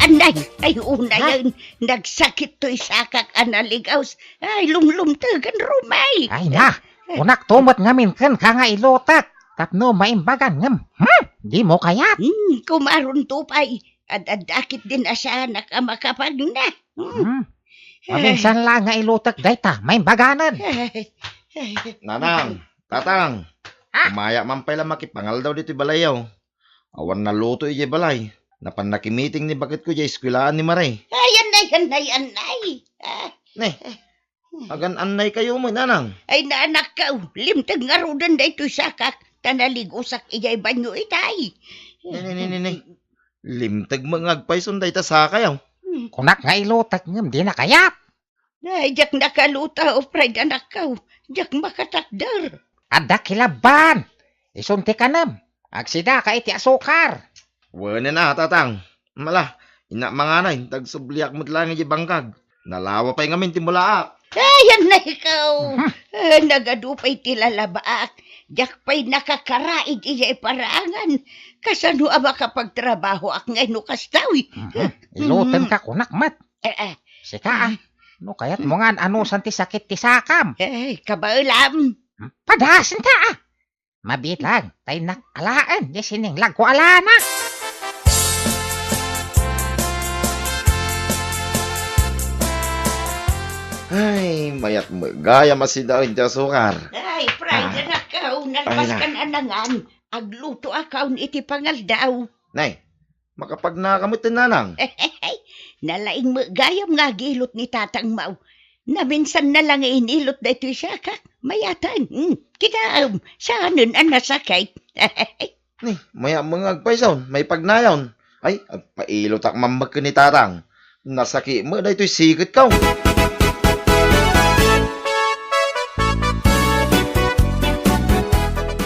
anay. Ay, una yun. Nagsakit to'y sakak analigaws. Ay, lumlumtagan rumay. Ay na, unak tumot ngamin kan ka nga ilotak. Tapno maimbagan ngam. Di mo kayat. Kumaron tupay. Adakit din asa nakamakapag na. Maminsan lang nga ilotak dayta, maimbaganan. Nanang, tatang. Umaya man pala makipangal daw dito balayaw. Awan na luto ije balay. Napan nakimiting ni bakit ko jay eskwilaan ni Maray. Ay, anay. Ne, agan anay kayo mo, nanang. Ay, naanak ka. Limtag nga rodan da ito'y sakak. Tanaligusak ijay banyo itay. Ne. Limtag mangagpay sunday ta sa kayaw. Kunak nga ilotak ngam, di na kayat. Ay, jak nakaluta o pride anak ka. Jak makatakdar. Ada kilaban. Isunti ka nam. Agsida ka iti asukar. Wala na, tatang. Mala, ina manganay, tagsubliak mo't lang ije bangkag. Nalawa pa'y ngamin timulaak. Ay, anay ikaw. Nagadupay tilalabaak. Jak pa'y nakakaraig ijay parangan. Kasano ama kapag trabaho ak ngay no kastawi. Ilutan ka kunak mat. Sika no kayat mo nga ano santi sakit ti sakam. Ay, kabailam. Padasan ta Mabit lang, tayo nakalaan. Di sining lagko alana. Ay, mayat mo. Gaya masida rin sa sukar. Ay, pride anak ka. Nalpas ka na nangan. Agluto akaw iti pangal daw. Nay, makapag nakamutin nanang. Nalaing mo gayam nga gilot ni Tatang Mau. Na minsan na lang inilot na ito'y sakak. Mayatan. Kinaam. Saanan ang nasakay. Ni, maya mga agpaysaon, may pagnayon. Ay, pailot ak mamag ka ni tatang. Nasaki mo na ito'y sikit ka.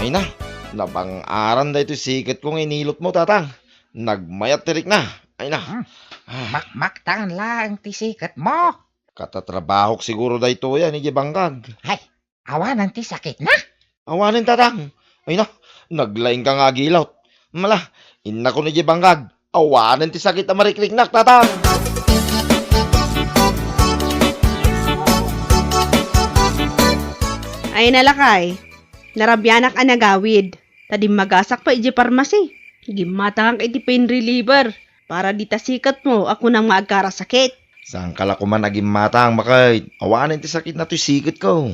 Ay na, nabang-aran na ito'y sikit kong inilot mo, tatang. Nagmayat tirik na. Ay na. Makmaktangan lang ti sikat mo. Katatrabahok siguro da ito yan, ije bangkag. Ay, awanan ti sakit na. Awanin tatang. Ay na, naglaing ka nga gilot. Mala, ina ko ni ije bangkag. Awanin ti sakit na marikliknak, tatang. Ay nalakay, narabyanak ang nagawid. Tadi magasak pa iji parmasi. Gimatang iti pain reliever. Para di tasikat mo, ako nang maagkarasakit. Saan kala ko man naging matang, makay. Awanin ti sakit na to'y sikit ko.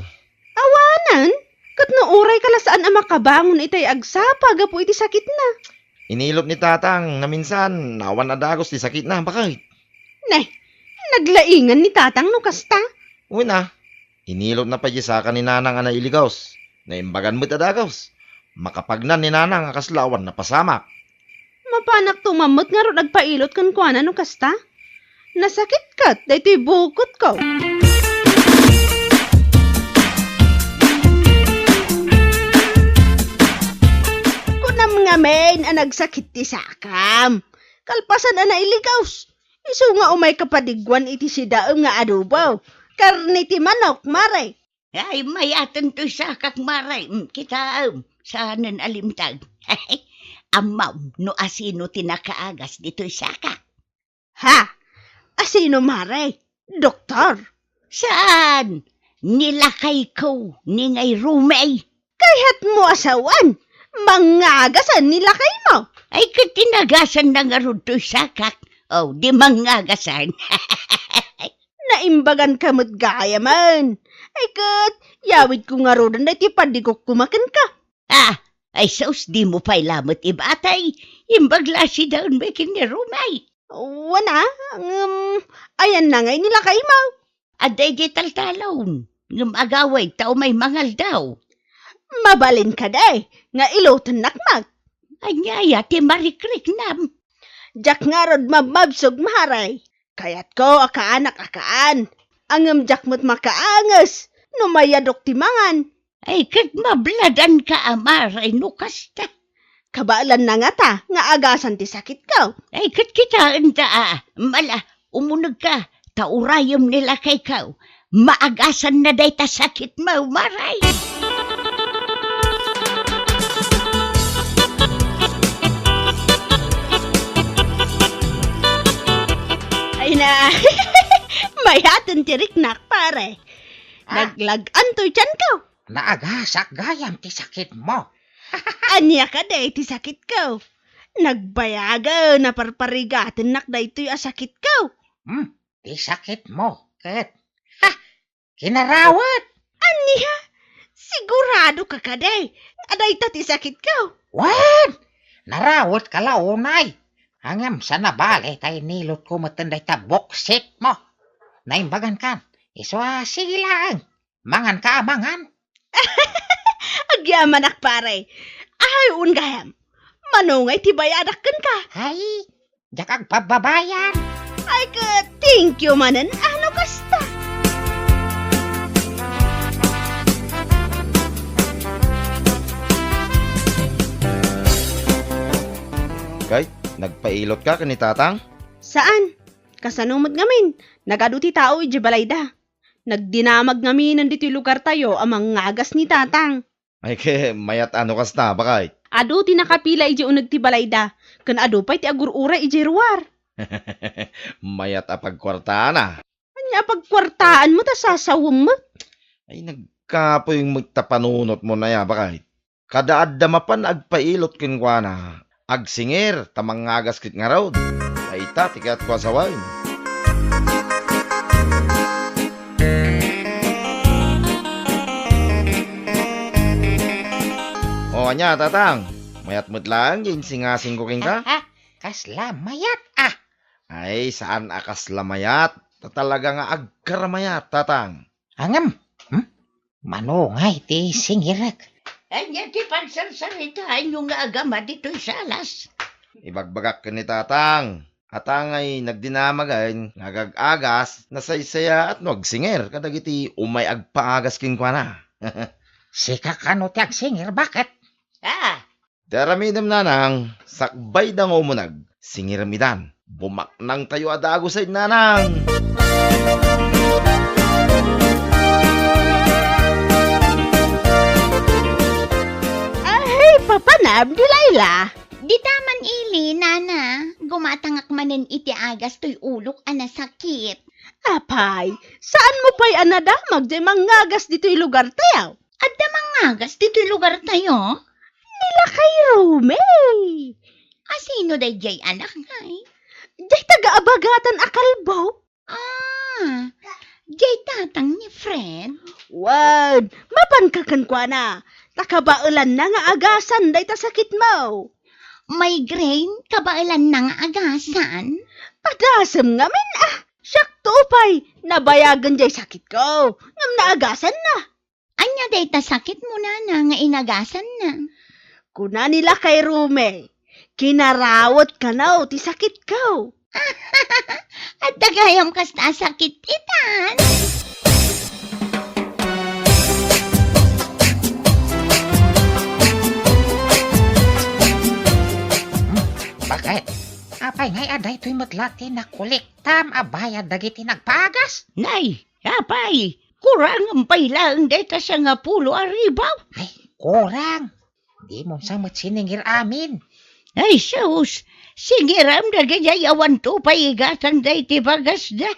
Awanan? Kat no uray kala saan ang makabangon itay agsapa, gapo iti sakit na. Inilot ni tatang na minsan, nawan na dagos ti sakit na, bakit? Neh, naglaingan ni tatang no kasta. Uwi na. Inilot na pa sa ni nanang ana iligaws. Naimbagan mo't adagos. Makapagnan ni nanang akaslawan na pasamak. Mapanak tumamot nga ro nagpailot kan kuana no kasta. Nasakit kat, dahito'y bukot ko. Kunam nga main ang nagsakit ti sakam. Kalpasan na nailigaws. Iso nga umay kapadigwan iti si daong nga adubaw. Karni ti manok, mare. Ay, mayatan to'y sakak maray. Kita, saanan alimtag. Amaw, no asino tinakaagas dito'y sakak. Ha? Asino, mare? Doktor? Saan? Nilakay ko ni ngay rumay. Kaya't mo asawan. Mangagasan nilakay mo. Ay, katinagasan na nga ron to'y sakak. Oh, di mangagasan. Naimbagan ka mo't gaya man. Ay kat, yawid ko nga ron na iti padigok kumakan ka. Ay sos di mo pa'y lamot ibatay. Imbagla si daon may kinirumay. Wana, ayan na ngay nilakay mo. Aday di taltalon. Ngam agaway tao may mangal daw. Mabalin ka day, nga ilotan nakmag. Anyaya ti marikrik nam. Jak nga rod mabmabsog maharay. Kayat ko akaanak-akaan. Angam jak mo't makaangas. Numayadok timangan. Ay kat mabladan ka amaray no kasta. Kabaalan na nga ta, nga agasan ti sakit ko. Ay kat kitaan ta mala, umunag ka. Taurayom nila kay kao. Maagasan na day ta sakit mo, maray. tiriknak, pare. Naglagan to tiyan ko. Naagasak gayam ti sakit mo. Anya ka day ti sakit ko. Nagbayaga na parparigatan nak day to'y asakit ko. Ti sakit mo. Ket. Ha! Kinarawat. Anya? Sigurado ka ka day. Aday ta ti sakit ko. Wan! Narawat ka launay. Hangam sa nabali tay nilot ko matanday ta boksit mo. Naimbagan kan. Iswa sige lang. Mangan ka mangan. Agyaman ak pare. Ay ungayam. Manungay ti bayadakan ka. Ay, jakag pababayan. Ay ka, thank you manen. Ano kasta? Kay, nagpailot ka ni tatang? Saan? Kasanumad ngamin. Nagaduti tao iji balayda. Nagdinamag ngamin nandito lugar tayo amang ngagas ni tatang. Ay ke, mayat ano kas na, bakay? Ado ti nakapila iji unag ti balayda. Kan ado pa'y ti agurura iji ruwar. Mayat apagkwartaan na. Anya pagkwartaan mo ta sasawam mo. Ay nagkapoy yung magtapanunot mo na ya, bakay? Kadaad damapan agpailot kinkwa na. Agsingir, tamang ngagas kit nga raw. Ay ta, tikat kwa sa wine. O anya, tatang. Mayat mo't lang, yung singasing ko king ka. Ha? Kasla mayat Ay, saan akas lamayat? Talaga nga agkaramayat, tatang. Hangam. Manungay ti singirak. Anya ti pansarsaritaan yung nga agama dito'y salas. Ibagbagak ka ni tatang. Atang ay nagdinamagan, nagagagas, nasaysaya at nagsingir. Kadagiti umay agpaagas king kwa na. Sika kano ti agsingir, bakit? Daramidam nanang, sakbay dango mo nag, singiramidan. Bumaknang tayo adago sa nanang. Ay, papanab di Layla. Di taman ili, nana. Gumatangak manen iti agas to'y ulok ana sakit. Apay, saan mo pa'y anadamag di mangagas dito'y lugar tayo? At da mangagas dito'y lugar tayo? Nila kay Rume. Asino day jay anak ngay? Di taga-abagatan akalbaw. Jay tatang ni Fred. Wad, mapankakan kwa na. Takabaulan na nga agasan day ta sakit mo. Migraine, kabailan na nga agasan. Padasam nga min Siyak tupay, nabayagan jay sakit ko. Ngam naagasan na. Anya day ta sakit mo na nga inagasan na. Kuna nila kay Rume. Kinarawat ka na ti sakit ko. At dagayam kasta sakit itan. Bakit? Apay ngay aday to'y matlati na kuliktam abaya dagiti nagpagas. Nay, apay, kurang ang pailang deta sa nga pulo aribaw. Ay, kurang. Di mo sa matsiningir amin. Ay, sus, singiram na gayayawan to paigatan day ti bagas da.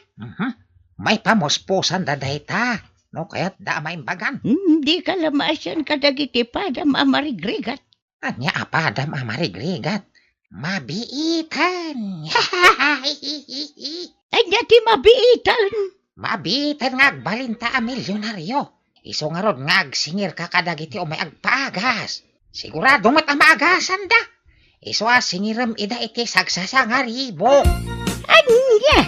May pamuspusan da dayta. No, kaya't da may bagan. Di ka lamasan kadagiti padam amarigrigat. Anya apadam amarigrigat. Mabiitan. Anya ti mabiitan. Mabiitan nga agbalinta a milyonaryo. Iso nga rod nga agsingir ka kadagiti o may agpaagas. Sigurado mat ang maagasan da. Iso singiram ida iti sagsasa nga ribo. Anya?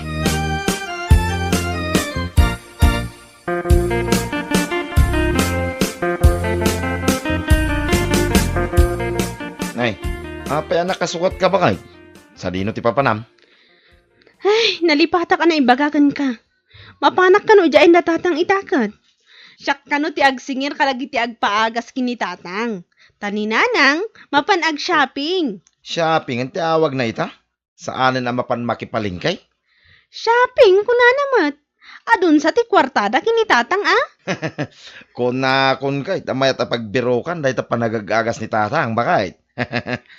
Nay, apay anak kasukat ka ba kay? Sa dino ti papanam? Ay, nalipata ka na ibagagan ka. Mapanak ka no dyain na tatang itakad. Siyak ka no ti agsingir kalagi ti agpaagas kini tatang. Taninanang, mapanag shopping. Shopping ang tiawag na ita? Saanin ang mapan makipalingkay? Shopping, kuna namat. Adun sa ti kwartada kini tatang Kung kay, tamayat ang pagbirokan dahil ta panagagagas ni tatang, bakit?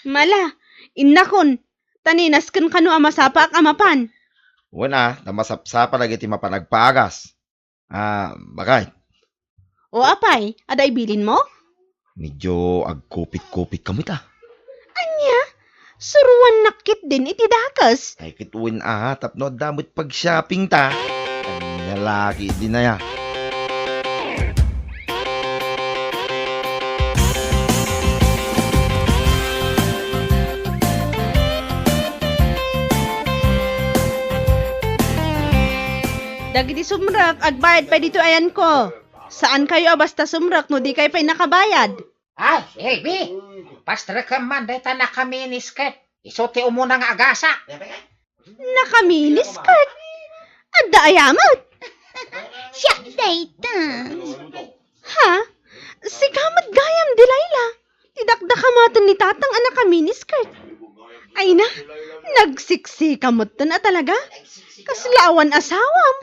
Mala, innakon. Taninas kan kanu amasapa ak amapan. Una, namasapsapa lagi ti mapanagpagas. Bakit? O apay, aday bilin mo? Medyo agkupit-kupit kami ta. Anya, suruan nakit din iti dakas. Ay kituwin tapno damot pag-shopping ta. Ang lalaki din na ya. Dagiti sumrak, agbayad pa dito ayan ko. Saan kayo basta sumrak no di kayo pa'y nakabayad? Ay, Elby, pastre ka man, dahil na kami ni Sket. Iso ti umuna nga agasa. Nakaminis kat. Adda ayamat. Siya, dayta. Ha? Si kamat gayam di Layla. Tidakdakamatan ni tatang anak kaminis kat. Ay na, nagsiksikamot na talaga. Kaslawan asawam.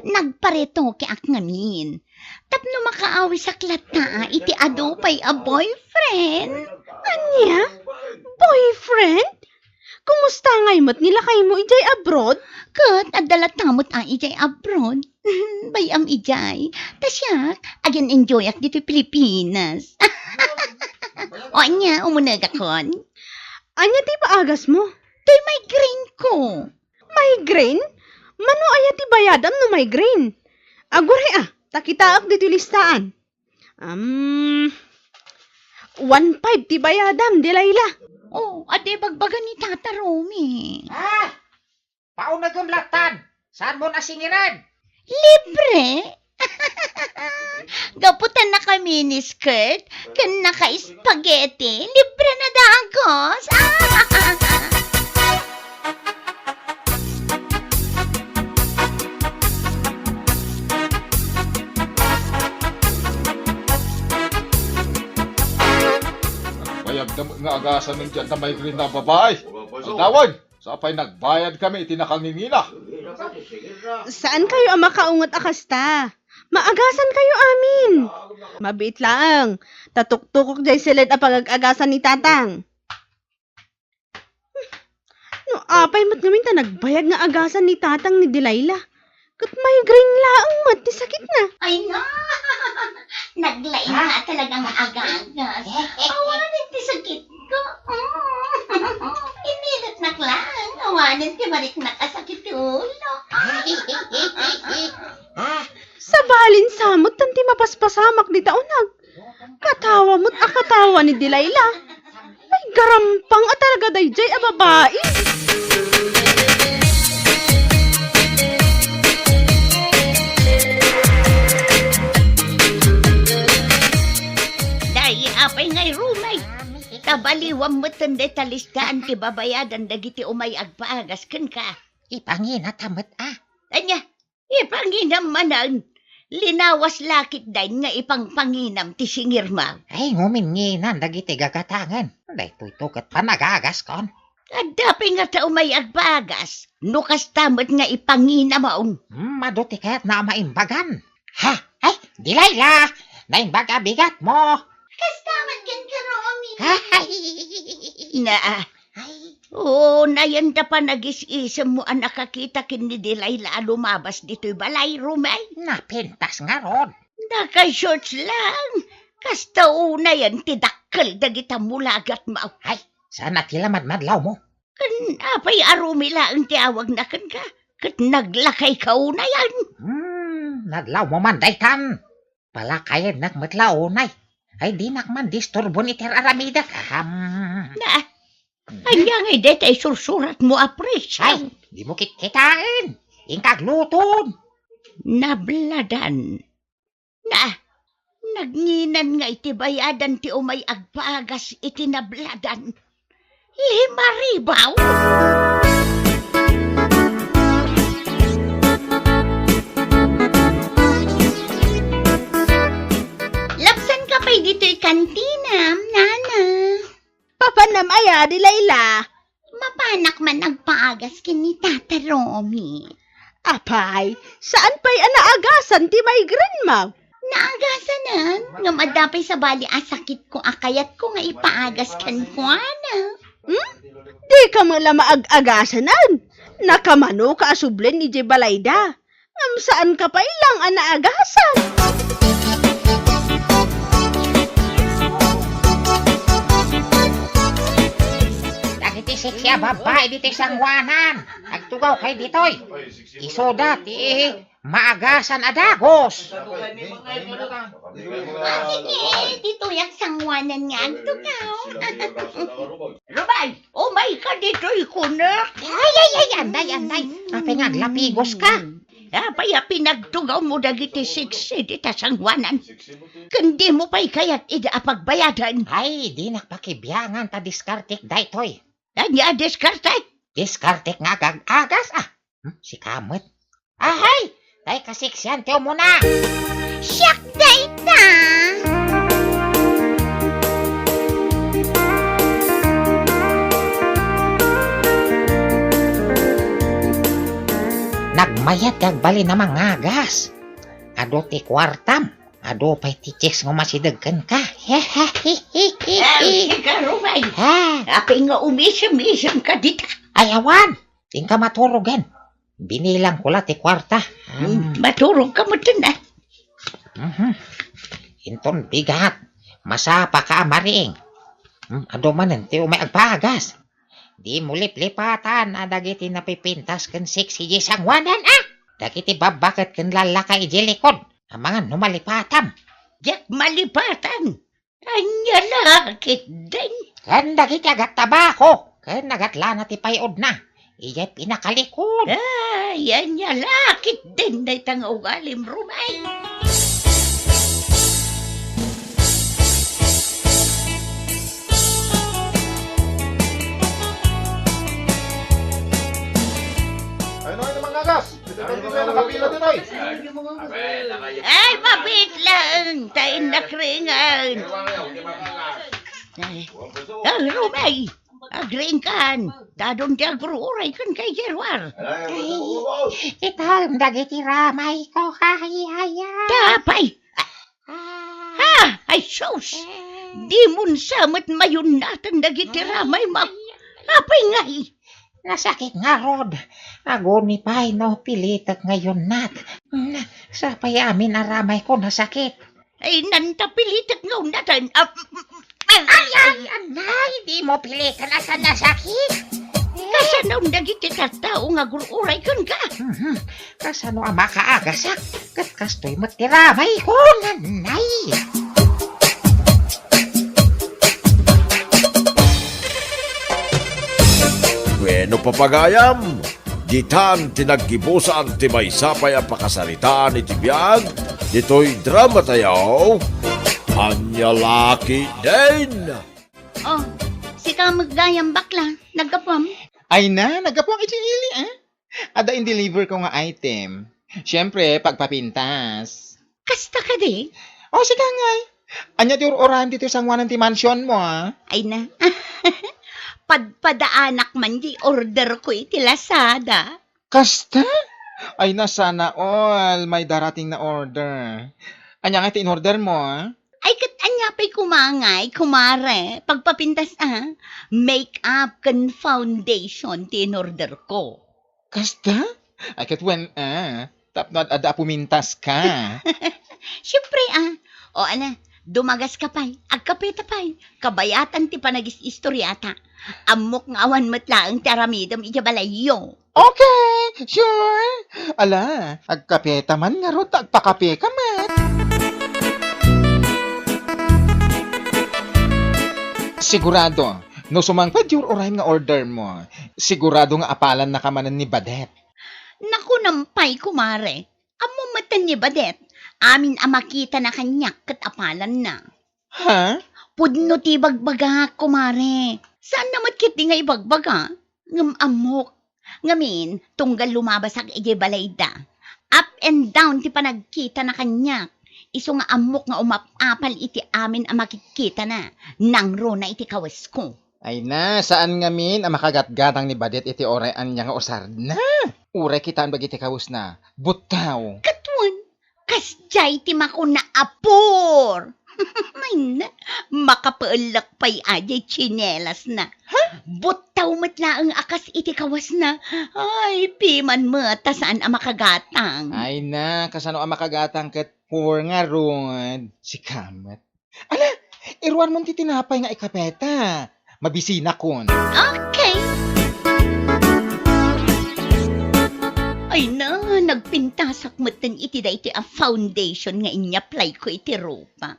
Nagpareto ki ak ngamin. Tapno makaawi sa klata, iti ado pa'y a boyfriend. Anya? Boyfriend? Kumusta ngay mo't nila kayo mo ijay abroad? Kat, adala tamot ang ijay abroad. Bayam ijay. Tasyak, again enjoy ak dito Pilipinas. O anya, umunag akon. Anya ti paagas mo? To'y migraine ko. Migraine? Mano aya ti bayadam no migraine? Agore takitaak dito listaan. 1.5 ti bayadam, di Layla. Oh, ade bagbagan ni Tata Romy. Pauna gumlatan. Saan mo nasingiran? Libre? Gaputan na kami ni skirt, kan naka-spaghetti, libre na dagos. Bayag nga agasan ng dyan na may green na babae. Ang tawag, sapay nagbayad kami, itinakangingina. Saan kayo ang makaungot akasta? Maagasan kayo amin. Mabit lang. Tatuktukok jay silid ang pag-agasan ni tatang. No, apay mat ngamin ta nagbayag nga agasan ni tatang ni Delilah. Kat migraine laang mat, ni sakit na. Ay na! Naglain nga talagang agagas. Awanin ti sakit ko. Inilit na lang. Awanin ti marik nakasakit ulo. Sa balin samot tanti mapaspasamak di taunag. Katawa mo't akatawa ni Delilah. Ay garampang at talaga dayjay a babae. Dahil apay ngay rumay. Tabaliwam mo tanda talistaan ti babayadan dagiti umay agpaagas kan ka. Ipangina tamat Anya, ipanginam manan. Linawas lakit dahin nga ipangpanginam ti singirma. Ay, nguminginan dagiti gagatangan. Dahil kat panagagas kon. At dapi nga ta umay agpaagas. Nukas tamot nga ipanginamaon. Maduti kaya't na maimbagan. Ha? Ay, Delilah! Naimbaga bigat mo. Kastaman gan ka, Romy. Ay! Na, oo, nayanda pa nagis-isam mo ang nakakita kin ni Delilah lumabas dito'y balay, rumay. Napintas nga ron. Naka-shorts lang. Kasta una yan, tidakkel dagita mulagat mo. Ay, sana tilamad madlaw mo. Kan apay arumila ang tiawag na kan ka. Kat naglakay ka una yan. Nadlaw mo man daytan. Palakayan nagmatlaw unay. Ay di nakman disturbon iter aramida kaham. Na, anya ngay det ay sursurat mo apres. Ay, di mo kikitain. Ingkagluton. Nabladan. Na, nagnginan nga iti bayadan ti umay agpaagas iti nabladan. 5,000. Lapsan ka pa'y dito'y kantina, nana. Papanam aya, Delilah. Mapanak man nagpaagas kini Tata Romy. Apay, saan pa'y anaagasan ti migraine mo? Naagasanan, nga madapay sa bali asakit ko akayat ko nga ipaagas kan ko, ana. Di ka mo lang maag-agasanan. Nakamano ka asublin iti balayda. Ngam saan ka pa ilang anaagasan? Dagiti siksya babae diti sangwanan. Agtugaw kay ditoy. Isoda ti maagasan adagos. Dito yung sangwanan nga ang tugaw. Rumay, umay ka dito ikunak. Ay, anday. Apay nga lapigos ka. Apay pinagtugaw mo dagiti siksi dita sangwanan. Kundi mo pa'y kayat ida apagbayadan. Ay, di nakpakibiyangan ta diskartik daytoy. Anya diskartay. Diskartik nga agas si Kamot. Ahay, tay kasiksyan tiyo muna. Siyak dayta! Nagmayat kagbali na mga gas. Ado ti kwartam. Ado pa'y ti chicks nga masidagkan ka. Sige, Rumay. Ha? Apay nga umisam-isam ka dita. Ayawan. Ting ka maturugan. Binilang ko la ti kwarta. Maturog ka mo na. Inton bigat. Masapa ka mariing. Ado manen ti umay agpagas. Di mo liplipatan dagiti napipintas kan sexy sangwanan Dagiti babakat kan lalakay jilikod. Ang mga numalipatam. Jak malipatan. Anya lakit din. Kan dagiti agat tabako. Kan nagatla na ti payod na. Iya'y pinakalikod. Yan niya lakit din na itang ugalim, Rumay. Ay, noy naman agas. Nakapila ditoy. Ay, mabit lang. Tain na kringan. Rumay. Agringkan. Dadong di agruuray kan kay Jerwar. Ito, dagiti ramay ko. Hahihaya. Tapay. Ay, sus. Di mun samat mayon natin dagiti ramay ma. Apay ngay. Nasakit nga, Rod. Agoni pa'y no, pilitak ngayon nat. Sa payamin aramay ko nasakit. Ay, nantapilitak nga natin. Ay, di mo pilitan na sa nasakit. Kasanaw dagiti katao nga gururay kan ka. Kasano ang makaagasak? Kastoy matiramay ko, nanay. Bueno papagayam, ditan tinaggibusan ti may sapay ang pakasaritaan iti biyag, dito'y drama tayaw, anyalaki din. Oh, si ka maggayang bakla. Nagkapam. Ay na, nagapong ili Ada in-deliver ko nga item. Siyempre, pagpapintas. Kasta ka di. O, sige ngay. Anya ti orahan dito sa ngwanan ti mansion mo, Ay na. Padaanak man di order ko iti Lazada. Kasta? Ay na, sana all. May darating na order. Anya nga ti in-order mo, Ay kat anya pa'y kumare. Pagpapintas make-up kan foundation tinorder ko. Kasta? Ay katwen, tapno ada pumintas ka. Siyempre o ana, dumagas ka pa'y, agkapita pa'y, kabayatan ti panagis istoryata. Amok nga awan matlaang taramidam ijabalayo. Okay, sure. Ala, agkapeta man nga ro, agpakape ka man. Sigurado, no sumangpad yung oray nga order mo, sigurado nga apalan na kamanan ni Badet. Naku nampay kumare, amo matan ni Badet, amin makita na kanyak kat apalan na. Ha? Pudno ti bagbaga kumare, saan namat kit di nga ibagbaga? Ngam amok, ngamin, tunggal lumabas ang ijibalayda. Up and down ti panagkita na kanyak. Iso nga amok nga umapapal iti amin ang makikita na. Nangro na iti kawas ko. Ay na, saan nga min ang makagatgatang ni Badet iti orean niya nga usar na? Ure kitaan bagiti kawus na. Butaw. Katwan, kasjay ti mako na apor. Ay na, makapaulak pa'y ajay chinelas na. Butaw matla ang akas iti kawas na. Ay, piman mo, tasaan ang makagatang. Ay na, kasano ang makagatang ket poor nga ron. Si Kamat. Ala, irwan mong titinapay nga ikapeta. Mabisina kon. Okay. Ay na, nagpintasak mo tan iti da iti a foundation nga inya-apply ko iti rupa.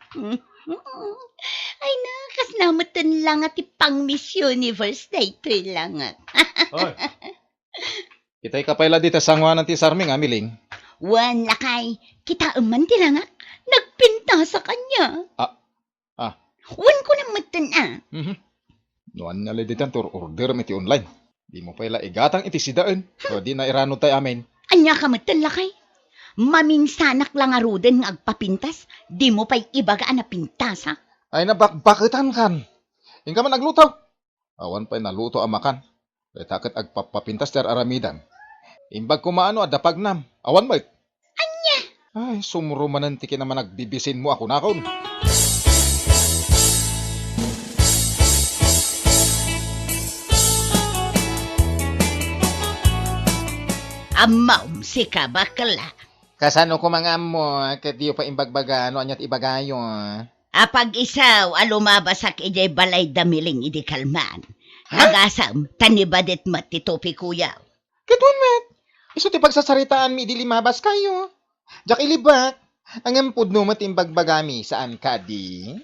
Ay na, kas namatan lang at pang Miss Universe da iti lang at. Oy. Kita'y kapayla dito sa ngwanan ti Sarming, amiling. Wan lakay, kita man ti lang at nagpinta sa kanya. Ah. Wan ko na matan Noan na liditan tur order miti online. Di mo pala igatang iti sidaan. O di na irano tayo amin. Anya ka matan lakay. Maminsanak lang aruden nga agpapintas, di mo pa'y ibagaan na pintas ha. Ay nabakbakitan kan. Yung ka man naglutaw. Awan pa'y naluto amakan. Ay takot agpapapintas ter aramidan. Imbag kumaano adapag nam. Awan mo. Anya? Ay sumuro manantikin naman nagbibisin mo ako na kon. Amaw si ka bakla. Kasano ko mga mo, ket diyo pa imbagbaga, no anyat ibagayo. Apag isaw alumabasak ijay balay damiling idi kalman. Nagasam tanibadet mat ti topi kuyaw. Ketun met, iso ti pagsasaritaan mi di limabas kayo. Jak ilibak, ang empud no mat imbagbagami saan ka di?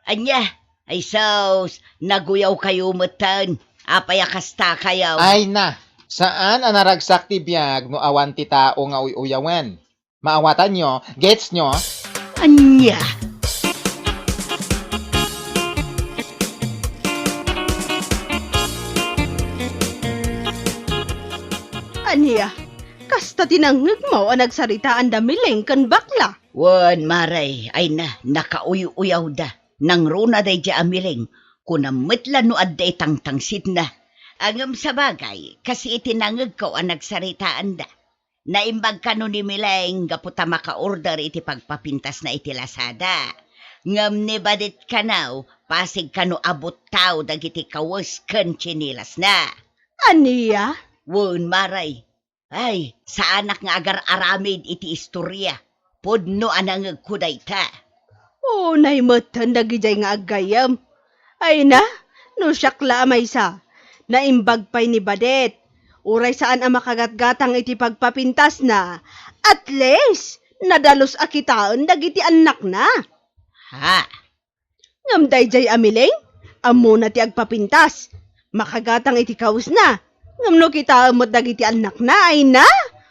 Anya, ay saus, naguyaw kayo matan. Apay akasta kayaw. Ay na, saan ang naragsak ti biyag no awan ti tao nga uyawan? Maawatan nyo, gets nyo? Anya. Aniya, kasta tinangag mo ang nagsaritaan damiling kan bakla. Wan, maray, ay na, nakauyaw da. Nang runa day di amiling, kunamitla no adday tangtangsit na. Angam sa bagay, kasi itinangag ko ang nagsaritaan da. Naimbag ka no ni Mileng, gaputa maka-order iti pagpapintas na iti Lazada. Ngam ni badit ka now, pasig ka no abot tao dagiti kawas kan chinilas na. Aniya, Wan, maray, ay, sa anak nga agar aramid iti istorya. Podno anangag kuday ta. nay matan dagijay nga agayam. Ay na, no syakla amay sa. Naimbag pa'y ni Badet. Uray saan ang makagatgatang iti pagpapintas na. At least, nadalos akitaan dagiti anak na. Ha? Ngam dayjay amiling, amo na ti agpapintas. Makagatang iti kaus na. Ngam no kita amot dagiti anak na ay na.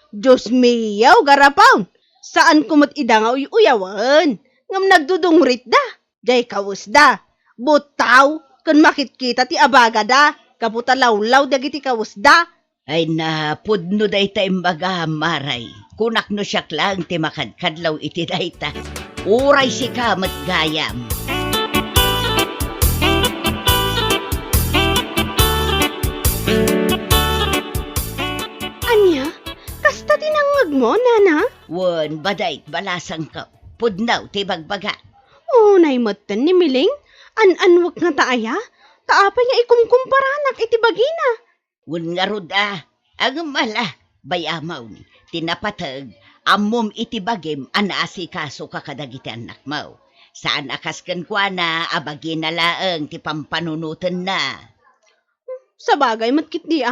Diyos miyaw garapaw. Saan kumot idanga uyawan? Ngam nagdudungrit da. Jay kaus da. Butaw, kun makitkita ti abaga da. Kaputa lawlaw dagiti kaus da. Ay na, pudno day ta imbaga, maray. Kunak no siyak lang ti makadkadlaw iti day ta. Uray si kamat gayam. Anya, kasta tinangag mo, nana? Wan, badayt balasang ka. Pudnaw ti bagbaga. Nay matan ni Miling, an-anwag nga taaya. Taapay nga ikumkumparanak iti bagina. Wan nga rod ang mala, bayamaw ni. Tinapatag, amom iti bagim, anaasikaso ka kadagiti anak mo. Saan akaskan kwa na, abagi na laeng ti pampanunutan na. Sa bagay mat kit di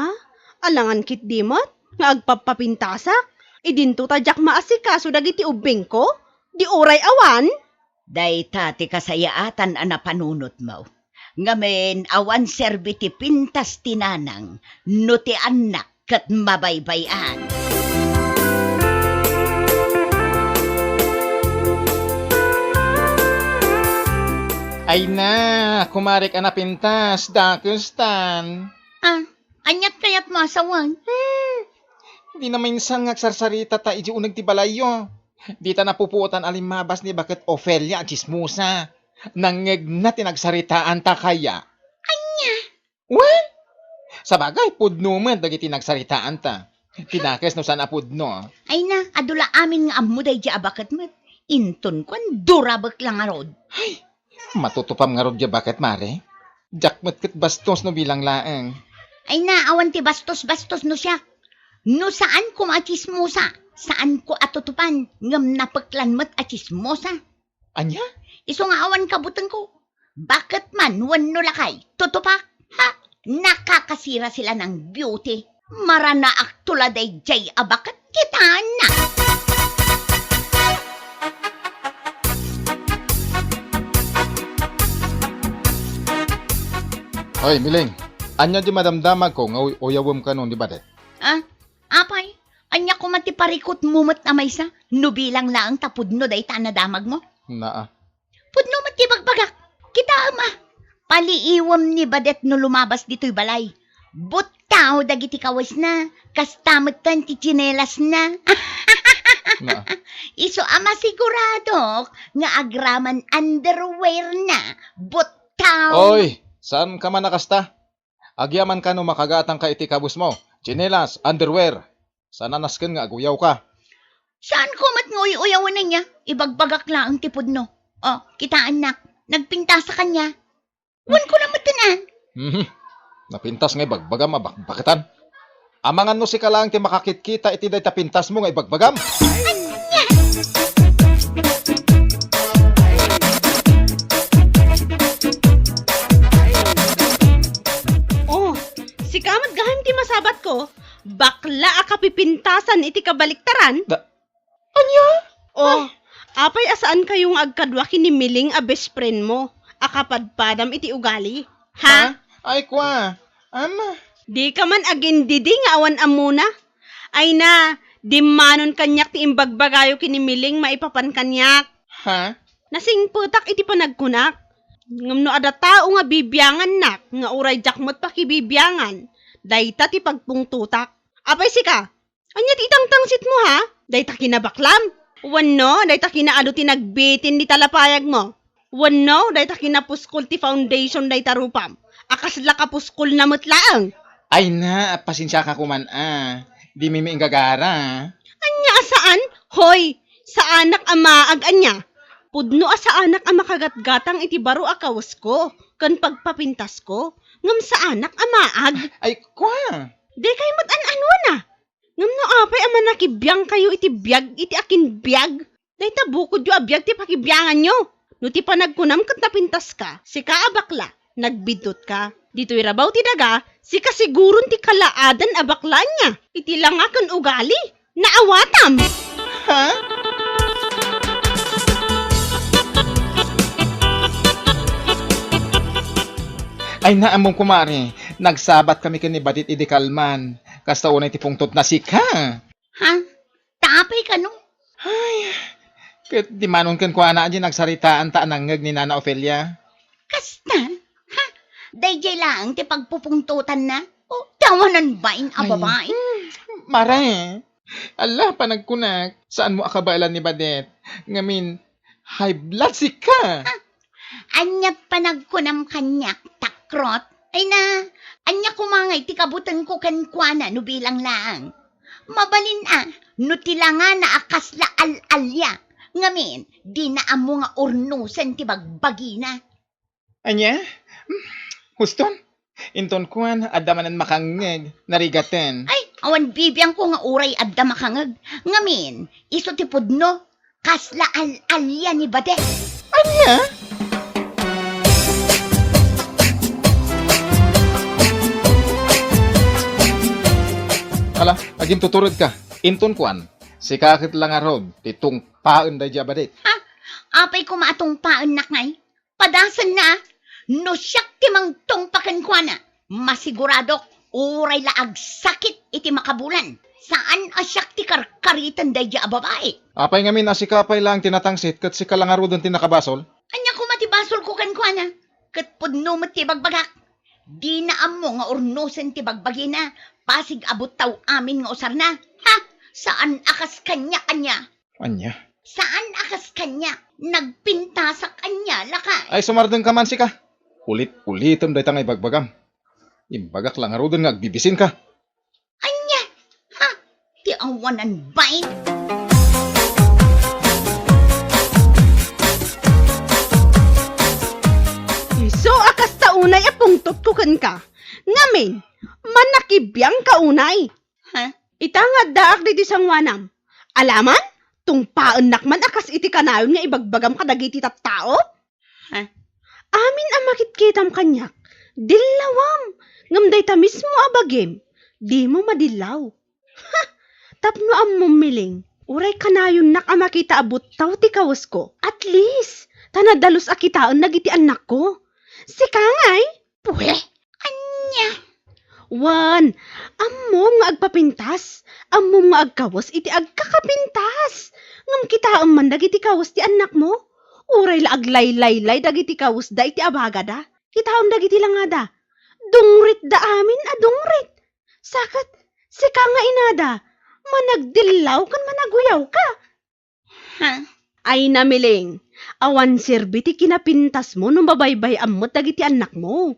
alangan kit di mat, nga agpapapintasak. Idinto tadyak maasikaso dagiti ubing ko, di oray awan. Day ti kasayaatan anapanunot mo. Ngamen, awan serbi ti pintas tinanang, no ti anak kat mabaybayan. Ay na, kumarik ka na pintas, dakustan. Anyat kayat masawan. Di na minsan nga sarsarita ta iji unag ti balayo. Di ta napupuotan alimabas ni bakit Ophelia at chismusa. Nangeg na tinagsaritaan ta kaya. Anya? Well, sa bagay, pudno man dagiti nagsaritaan ta. Tinakes no sana pudno. Ay na, adula amin nga amuday di abakat mo. Inton kwan, durabak lang arod. Matutupam nga rod ya bakit, mare? Jakmet ket bastos no bilang laeng. Ay naawan ti bastos-bastos no siya. No saan ko machismosa? Saan ko atutupan? Ngam napaklan mat achismosa. Anya? Iso nga awan kabutan ko. Bakit man wano lakay? Tutupak? Ha? Nakakasira sila ng beauty. Marana aktula day jay abakat kitaan na. Hoy, Miling. Anya di madamdamag ko nga uyawom ka nun, di ba de? Ah? Apay? Anya ko matiparikot mumot na may sa? Nubilang laang tapudno day tanadamag mo? Naa. Pudno matibagpagak. Kita ama. Paliiwam ni Badet no lumabas dito'y balay. Butaw dagiti kawas na. Kastamatan ti chinelas na. Naa. Iso ama sigurado nga agraman underwear na. Butaw. Oy, saan ka man nakasta? Agyaman ka no makagatang ka iti kabus mo. Chinelas, underwear. Sana nasken nga aguyaw ka. Saan ko mat nguy-uyawan na niya? Ibagbagak lang ang tipod no. Oh, kita anak. Nagpinta sa kanya. Wan ko na matanan. Napintas nga ibagbagam abakbakitan. Amangan no si kalang ti makakitkita iti day tapintas mo nga ibagbagam. Oh, si kamat gahim ti masabat ko. Bakla akapipintasan iti kabaliktaran. Anya? Oh, apay asaan kayong agkadwa kinimiling a best friend mo? Akapadpadam iti ugali. Ha? Ay kwa. Ama. Di ka man agindidi nga awan amuna. Ay na, di manon kanyak ti imbagbagayo kinimiling maipapan kanyak. Ha? Nasing putak iti panagkunak. Ngamno ada tao nga bibiyangan nak, nga uray jakmot pa kibibiyangan. Dayta ti pagpungtutak. Apay sika, anya ti itang-tangsit mo ha? Dayta kinabaklam. Wano, dayta kinaado ti nagbitin ni talapayag mo. Wano, dayta kinapuskol ti foundation dayta rupam. Akasla kapuskol na mutlaang. Ay na, pasensya ka kuman Di mimi gagara. Anya asaan? Hoy, sa anak amaag anya. Pudno sa anak ang makagatgatang iti baro akawas ko. Kan pagpapintas ko. Ngam sa anak amaag. Ay kwa. Di kay mat-an-anwa na. Ngam no apay ama nakibiyang kayo iti biyag, iti akin biyag. Day tabukod yo abiyag ti pakibyangan nyo. No ti panagkunam kat napintas ka, si kaabakla, nagbidot ka. Dito'y rabaw ti daga, si kasiguron ti kalaadan abakla niya. Iti lang akan ugali, naawatam. Ha? Ay naamong kumari, nagsabat kami kani Badit Idikalman. Kasta unay ti pungtot na sika. Ha? Tapay ka no? Ket di manon ken kwa na di nagsaritaan ta nangeg ni Nana Ofelia. Kasta? Ha? Dayjay lang ti pagpupungtutan na? O, tawanan ba in a Ay. babae? Mare, ala panagkunak. Saan mo akabailan ni Badet? Ngamin, high blood sika. Anya panagkunam kanyak, takrot. Ay na, anya kumangay ti kabutan ko kankwana no bilang laang. Mabalin no tilanga na akasla al-alya. Ngamin, di na amo nga urnusan ti bagbagina. Anya? Huston? Inton kuan, adamanan makangeg, narigaten. Ay, awan bibiyang ko nga uray adda makangag. Ngamin, iso ti pudno, kasla al-alya ni Badet. Anya? Ala, aging tuturod ka. Inton kuan, si kakit lang arod, titong paen da Badet. Apay ko maatong paon nak ngay. Padasan na, no siyak ti mang tongpakan kwa na. Masigurado, uray laag sakit iti makabulan. Saan asyak ti karkaritan da babae? Apay ngamin asikapay lang tinatangsit kat si kalang arodon tinakabasol. Anya ko matibasol ko kan kwa na. Kat pudno mo ti bagbagak. Di na amo nga urnusen ti bagbagina. Pasig abot taw amin nga usar na. Ha? Saan akas kanya-kanya? Anya? Saan akas kanya? Nagpinta sa kanya, laka. Ay sumardeng ka man si ka. Ulit-ulitom day tangay bagbagam. Imbagak lang arodon nga agbibisin ka. Anya? Ha? Ti awanan bain? kaunay apungtot ko kan ka. Ngamin, manakibiyang kaunay. Ha? Itangad daak dito sang wanam. Alaman, tung paanak man akas iti kanayon nga ibagbagam kadagiti tattao. Ha? Amin ang makitkitam kanyak. Dilawam. Ngamday ta mismo abagim. Di mo madilaw. Ha! Tapno ang mumiling. Uray kanayon nak ang makita abot taw ti kawas ko. At least, tanadalos akitaon nagiti anak ko. Si Kangay, puwe. Anya? Wan, amom nga agpapintas. Amom nga agkawas iti agkakapintas. Ngam kitaon man dagiti kawas ti anak mo. Uray la aglaylay-lay dagiti kawas da iti abagada. Kitaon dagiti langada. Dungrit da amin a dungrit. Sakat, si Kangay inada. Managdilaw kan managuyaw ka. Ha? Ay namiling, awan sirbiti kinapintas mo nung babaybay amot dagiti anak mo.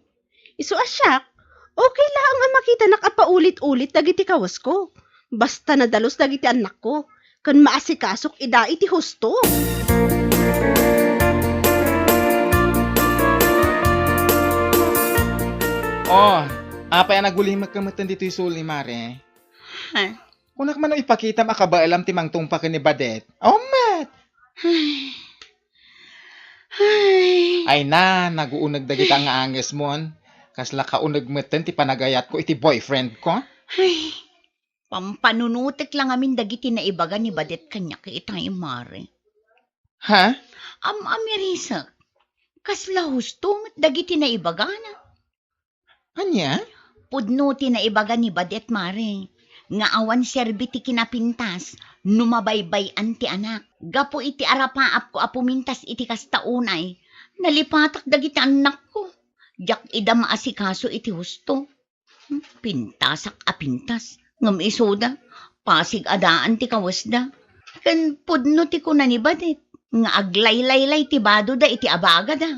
Isu asyak, okay lang ang makita nakapaulit-ulit dagiti kawas ko. Basta nadalos dagiti anak ko, kan maasikasok ida iti husto. Oh, apa yan naguling magkamatan dito isul ni Mare? Ha? Kunak man o ipakita makabailam timang tungpa ni Badet. Oh, mat! Ay. Ay na, naguunag dagit ang anges mo. Kasla kaunag meten ti panagayat ko iti boyfriend ko. Ay. Pampanunutik lang amin dagiti na ibaga ni Badet kanya kay itay mare. Ha? Amerisa. Kasla husto dagiti na ibaga na. Anya? Pudnuti na ibaga ni Badet mare. Nga awan serbiti kinapintas, numabaybay anti anak. Gapo iti arapaap ko apumintas iti kastaunay. Nalipatak dagiti anak ko. Jak ida maasikaso iti husto. Pintasak apintas. Ngam isoda. Pasig adaan ti kawasda. Kan pudno ti kuna ni Badet. Nga aglaylay-lay ti bado da iti abaga da.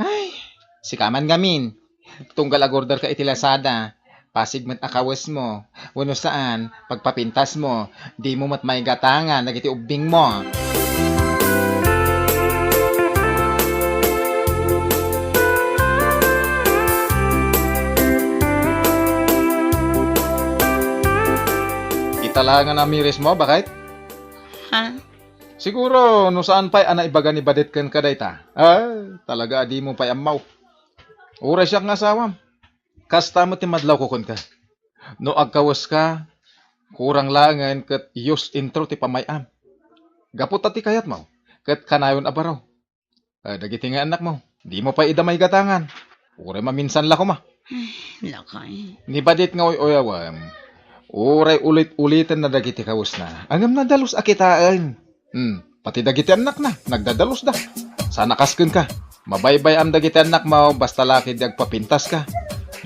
Ay, si Kaman gamin. Tunggal agorder ka iti Lazada. Pasig met akawas mo. Wano saan, pagpapintas mo, di mo mat may gatangan, nagiti ubing mo. Italangan na miris mo, bakit? Ha? Siguro, no saan pa'y ana ibaga ni Badet ken kadayta. Ay, talaga di mo pa'y amaw. Ura siya nga sawam. Kasta mo ti madlaw ko kun ka. No agkawas ka, kurang langan ket use intro ti pamayam. Gapot ti kayat mo, ket kanayon abaraw. Dagiti nga anak mo, di mo pa idamay gatangan. Uray maminsan la ko ma. Lakay. Ni Badet nga oyawam. Uray ulit-ulitan na dagiti kawas na. Angam na dalos akitaan. Pati dagiti anak na, nagdadalos da. Sana kasken ka. Mabaybay am dagiti anak mo, basta laki di agpapintas ka.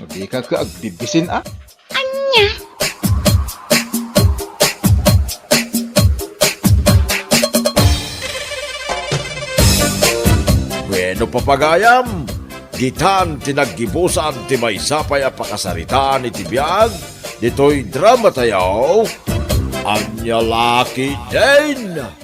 No di ka agbibisin ah. Anya? Bueno papagayam, gitan tinaggibusan ti maysapay a pakasaritaan iti biag, dito'y drama tayaw, Anya Lucky Jane.